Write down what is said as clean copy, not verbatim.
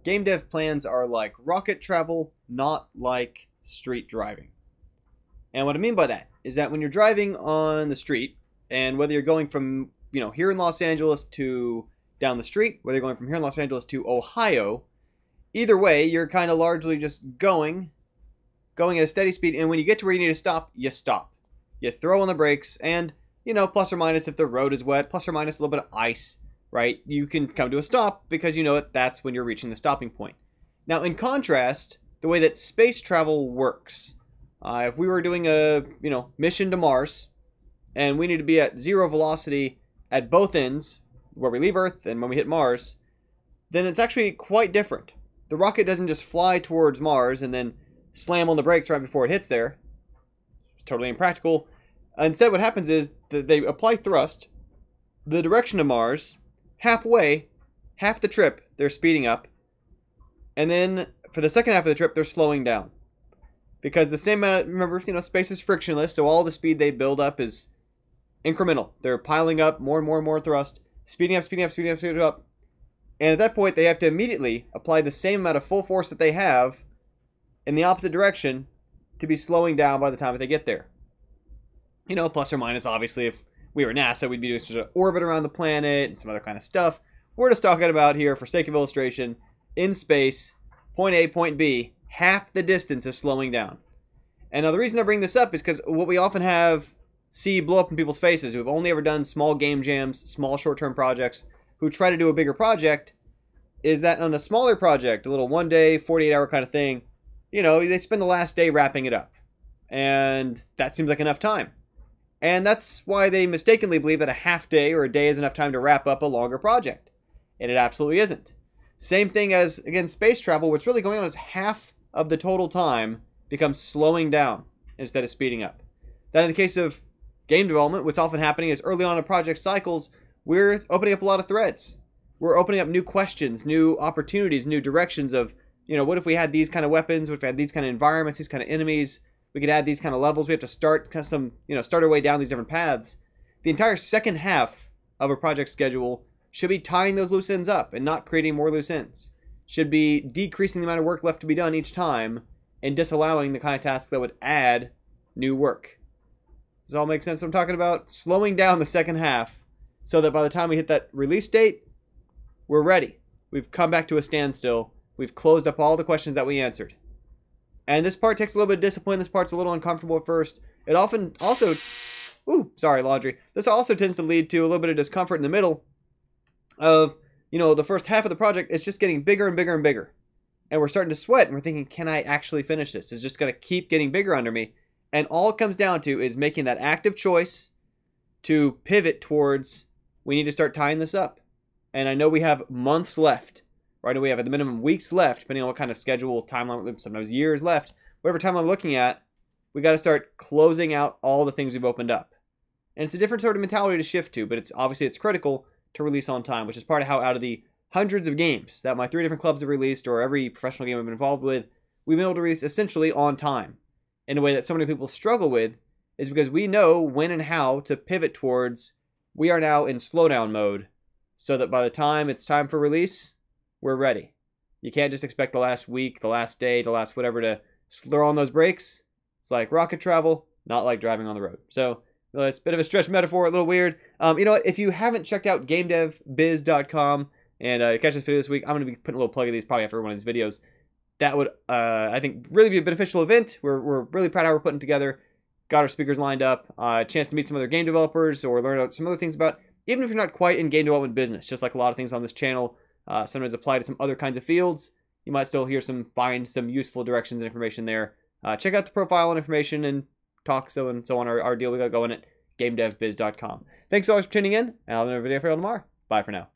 game dev plans are like rocket travel, not like street driving. And what I mean by that is that when you're driving on the street, and whether you're going from, here in Los Angeles to down the street, whether you're going from here in Los Angeles to Ohio, either way, you're kind of largely just going at a steady speed. And when you get to where you need to stop, you stop. You throw on the brakes, and, plus or minus if the road is wet, plus or minus a little bit of ice, right? You can come to a stop because you know that's when you're reaching the stopping point. Now, in contrast, the way that space travel works, if we were doing a, mission to Mars, and we need to be at zero velocity at both ends, where we leave Earth and when we hit Mars, then it's actually quite different. The rocket doesn't just fly towards Mars and then slam on the brakes right before it hits there. It's totally impractical. Instead, what happens is that they apply thrust, the direction of Mars, halfway, half the trip, they're speeding up, and then for the second half of the trip, they're slowing down. Because the same amount, remember, space is frictionless, so all the speed they build up is incremental. They're piling up more and more and more thrust, speeding up, speeding up, speeding up, speeding up. And at that point, they have to immediately apply the same amount of full force that they have in the opposite direction to be slowing down by the time that they get there. Plus or minus, obviously, if we were NASA, we'd be doing sort of orbit around the planet and some other kind of stuff. We're just talking about here, for sake of illustration, in space, point A, point B, half the distance is slowing down. And now the reason I bring this up is because what we often see blow up in people's faces who have only ever done small game jams, small short-term projects, who try to do a bigger project, is that on a smaller project, a little one-day, 48-hour kind of thing, they spend the last day wrapping it up. And that seems like enough time. And that's why they mistakenly believe that a half day or a day is enough time to wrap up a longer project. And it absolutely isn't. Same thing as, again, space travel. What's really going on is half of the total time becomes slowing down instead of speeding up. That in the case of game development, what's often happening is early on in project cycles, we're opening up a lot of threads. We're opening up new questions, new opportunities, new directions of, what if we had these kind of weapons, what if we had these kind of environments, these kind of enemies, we could add these kind of levels, we have to start start our way down these different paths. The entire second half of a project schedule should be tying those loose ends up and not creating more loose ends. Should be decreasing the amount of work left to be done each time and disallowing the kind of tasks that would add new work. Does this all make sense what I'm talking about? Slowing down the second half so that by the time we hit that release date, we're ready. We've come back to a standstill. We've closed up all the questions that we answered. And this part takes a little bit of discipline. This part's a little uncomfortable at first. It often also, laundry. This also tends to lead to a little bit of discomfort in the middle of, the first half of the project. It's just getting bigger and bigger and bigger. And we're starting to sweat and we're thinking, can I actually finish this? It's just going to keep getting bigger under me. And all it comes down to is making that active choice to pivot towards, we need to start tying this up. And I know we have months left. Right, we have at the minimum weeks left, depending on what kind of schedule, timeline, sometimes years left. Whatever time I'm looking at, we got to start closing out all the things we've opened up. And it's a different sort of mentality to shift to, but it's critical to release on time, which is part of how out of the hundreds of games that my 3 different clubs have released, or every professional game I've been involved with, we've been able to release essentially on time. In a way that so many people struggle with is because we know when and how to pivot towards, we are now in slowdown mode, so that by the time it's time for release, we're ready. You can't just expect the last week, the last day, the last whatever to throw on those brakes. It's like rocket travel, not like driving on the road. So it's a bit of a stretch metaphor, a little weird. If you haven't checked out gamedevbiz.com and catch this video this week, I'm going to be putting a little plug of these probably after one of these videos. That would, I think, really be a beneficial event. We're really proud of how we're putting together. Got our speakers lined up, a chance to meet some other game developers or learn some other things about, even if you're not quite in game development business, just like a lot of things on this channel, sometimes apply to some other kinds of fields. You might still find some useful directions and information there. Check out the profile and information and talk so on our deal we got going at gamedevbiz.com. Thanks so much for tuning in, and I'll have another video for you all tomorrow. Bye for now.